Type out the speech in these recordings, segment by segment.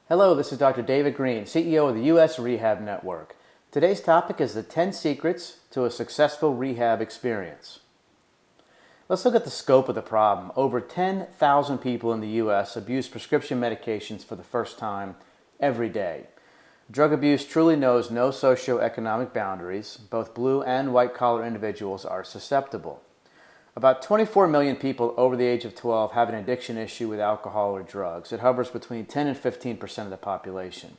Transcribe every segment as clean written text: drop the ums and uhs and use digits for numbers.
Hello, this is Dr. David Greene, CEO of the U.S. Rehab Network. Today's topic is the 10 secrets to a successful rehab experience. Let's look at the scope of the problem. Over 10,000 people in the U.S. abuse prescription medications for the first time every day. Drug abuse truly knows no socioeconomic boundaries. Both blue and white-collar individuals are susceptible. About 24 million people over the age of 12 have an addiction issue with alcohol or drugs. It hovers between 10 and 15% of the population.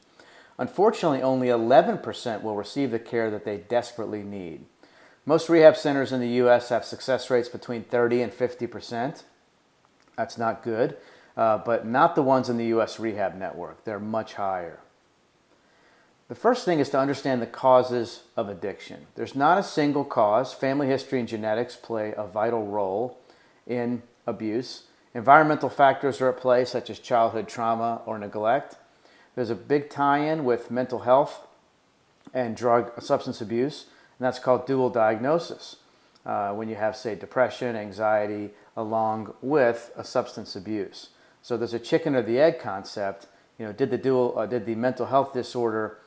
Unfortunately, only 11% will receive the care that they desperately need. Most rehab centers in the U.S. have success rates between 30 and 50%. That's not good, but not the ones in the U.S. Rehab Network. They're much higher. The first thing is to understand the causes of addiction. There's not a single cause. Family history and genetics play a vital role in abuse. Environmental factors are at play, such as childhood trauma or neglect. There's a big tie-in with mental health and substance abuse, and that's called dual diagnosis. When you have, say, depression, anxiety, along with a substance abuse. So there's a chicken or the egg concept. Did the mental health disorder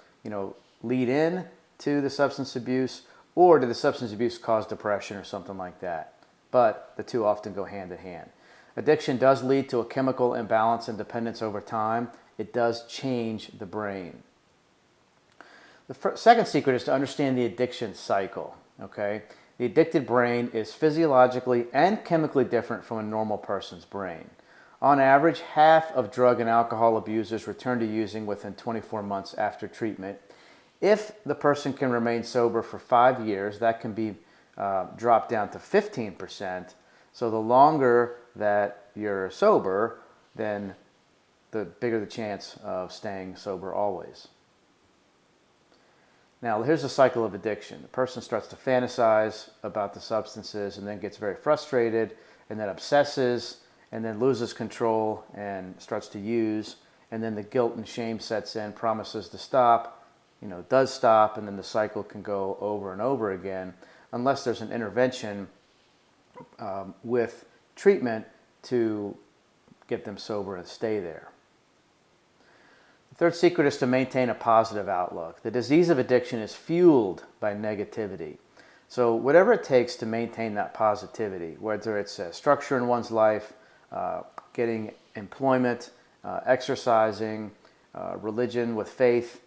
lead in to the substance abuse, or did the substance abuse cause depression or something like that? But the two often go hand in hand. Addiction does lead to a chemical imbalance and dependence over time. It does change the brain. The second secret is to understand the addiction cycle. Okay, the addicted brain is physiologically and chemically different from a normal person's brain. On average, half of drug and alcohol abusers return to using within 24 months after treatment. If the person can remain sober for 5 years, that can be dropped down to 15%. So the longer that you're sober, then the bigger the chance of staying sober always. Now, here's the cycle of addiction. The person starts to fantasize about the substances and then gets very frustrated and then obsesses and then loses control and starts to use, and then the guilt and shame sets in, promises to stop, does stop, and then the cycle can go over and over again unless there's an intervention with treatment to get them sober and stay there. The third secret is to maintain a positive outlook. The disease of addiction is fueled by negativity. So whatever it takes to maintain that positivity, whether it's a structure in one's life, getting employment, exercising, religion with faith,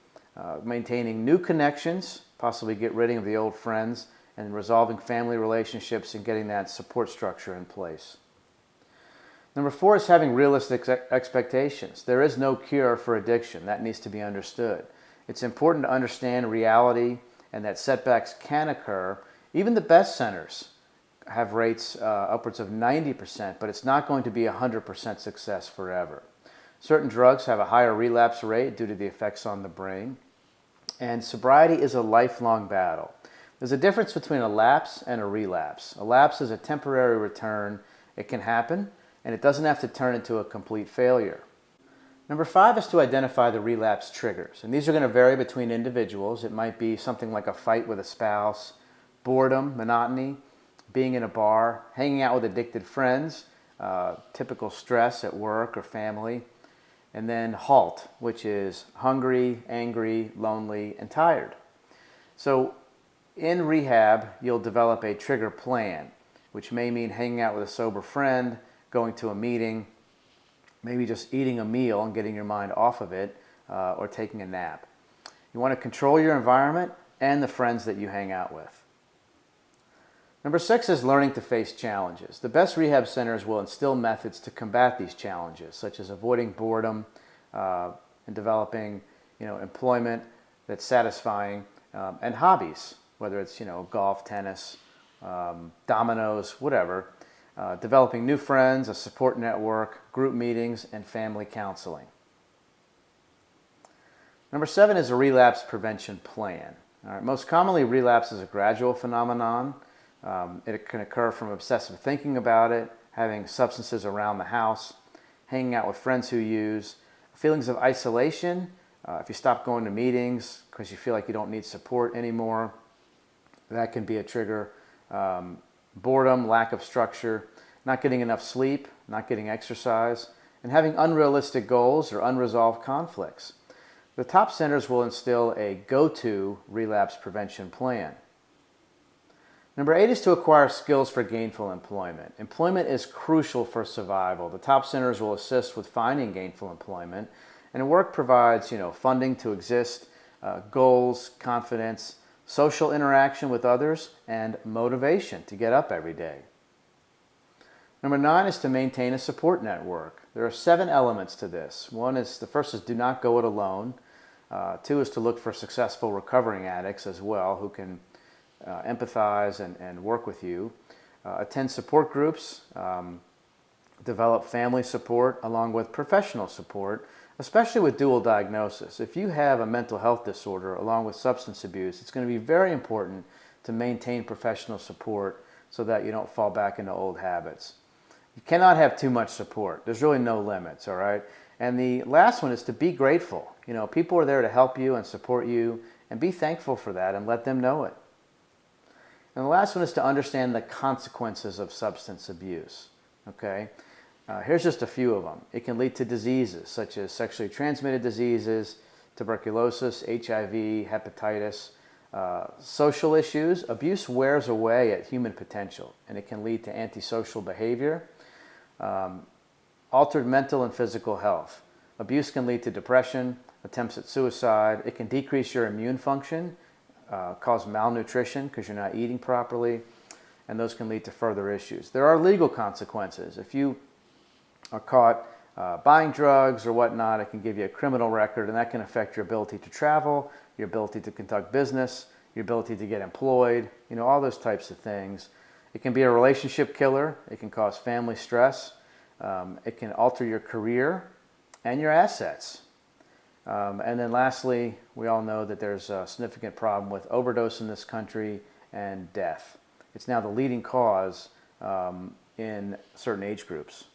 maintaining new connections, possibly get rid of the old friends, and resolving family relationships and getting that support structure in place. Number 4 is having realistic expectations. There is no cure for addiction. That needs to be understood. It's important to understand reality and that setbacks can occur. Even the best centers have rates upwards of 90%, but it's not going to be 100% success forever. Certain drugs have a higher relapse rate due to the effects on the brain, and sobriety is a lifelong battle. There's a difference between a lapse and a relapse. A lapse is a temporary return. It can happen, and it doesn't have to turn into a complete failure. Number 5 is to identify the relapse triggers, and these are going to vary between individuals. It might be something like a fight with a spouse, boredom, monotony, being in a bar, hanging out with addicted friends, typical stress at work or family, and then halt, which is hungry, angry, lonely, and tired. So in rehab, you'll develop a trigger plan, which may mean hanging out with a sober friend, going to a meeting, maybe just eating a meal and getting your mind off of it, or taking a nap. You want to control your environment and the friends that you hang out with. Number 6 is learning to face challenges. The best rehab centers will instill methods to combat these challenges, such as avoiding boredom and developing, employment that's satisfying, and hobbies, whether it's, golf, tennis, dominoes, whatever. Developing new friends, a support network, group meetings, and family counseling. Number 7 is a relapse prevention plan. All right, most commonly, relapse is a gradual phenomenon. It can occur from obsessive thinking about it, having substances around the house, hanging out with friends who use, feelings of isolation, if you stop going to meetings because you feel like you don't need support anymore, that can be a trigger. Boredom, lack of structure, not getting enough sleep, not getting exercise, and having unrealistic goals or unresolved conflicts. The top centers will instill a go-to relapse prevention plan. Number 8 is to acquire skills for gainful employment. Employment is crucial for survival. The top centers will assist with finding gainful employment, and work provides, funding to exist, goals, confidence, social interaction with others, and motivation to get up every day. Number 9 is to maintain a support network. There are 7 elements to this. The first is do not go it alone. 2 is to look for successful recovering addicts as well who can empathize and work with you. Attend support groups, develop family support along with professional support, especially with dual diagnosis. If you have a mental health disorder along with substance abuse, it's going to be very important to maintain professional support so that you don't fall back into old habits. You cannot have too much support. There's really no limits, all right? And the last one is to be grateful. People are there to help you and support you, and be thankful for that and let them know it. And the last one is to understand the consequences of substance abuse, okay? Here's just a few of them. It can lead to diseases such as sexually transmitted diseases, tuberculosis, HIV, hepatitis, social issues. Abuse wears away at human potential, and it can lead to antisocial behavior, altered mental and physical health. Abuse can lead to depression, attempts at suicide. It can decrease your immune function, cause malnutrition because you're not eating properly, and those can lead to further issues. There are legal consequences. If you are caught buying drugs or whatnot, it can give you a criminal record, and that can affect your ability to travel, your ability to conduct business, your ability to get employed, all those types of things. It can be a relationship killer. It can cause family stress. It can alter your career and your assets. And then lastly, we all know that there's a significant problem with overdose in this country and death. It's now the leading cause in certain age groups.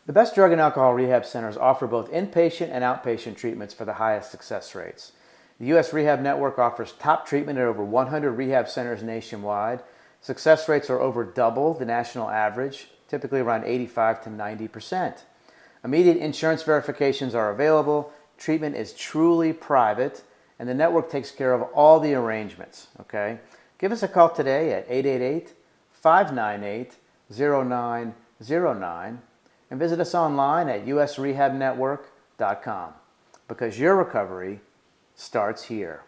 The best drug and alcohol rehab centers offer both inpatient and outpatient treatments for the highest success rates. The U.S. Rehab Network offers top treatment at over 100 rehab centers nationwide. Success rates are over double the national average, typically around 85 to 90%. Immediate insurance verifications are available. Treatment is truly private, and the network takes care of all the arrangements, okay? Give us a call today at 888-598-0909 and visit us online at usrehabnetwork.com, because your recovery starts here.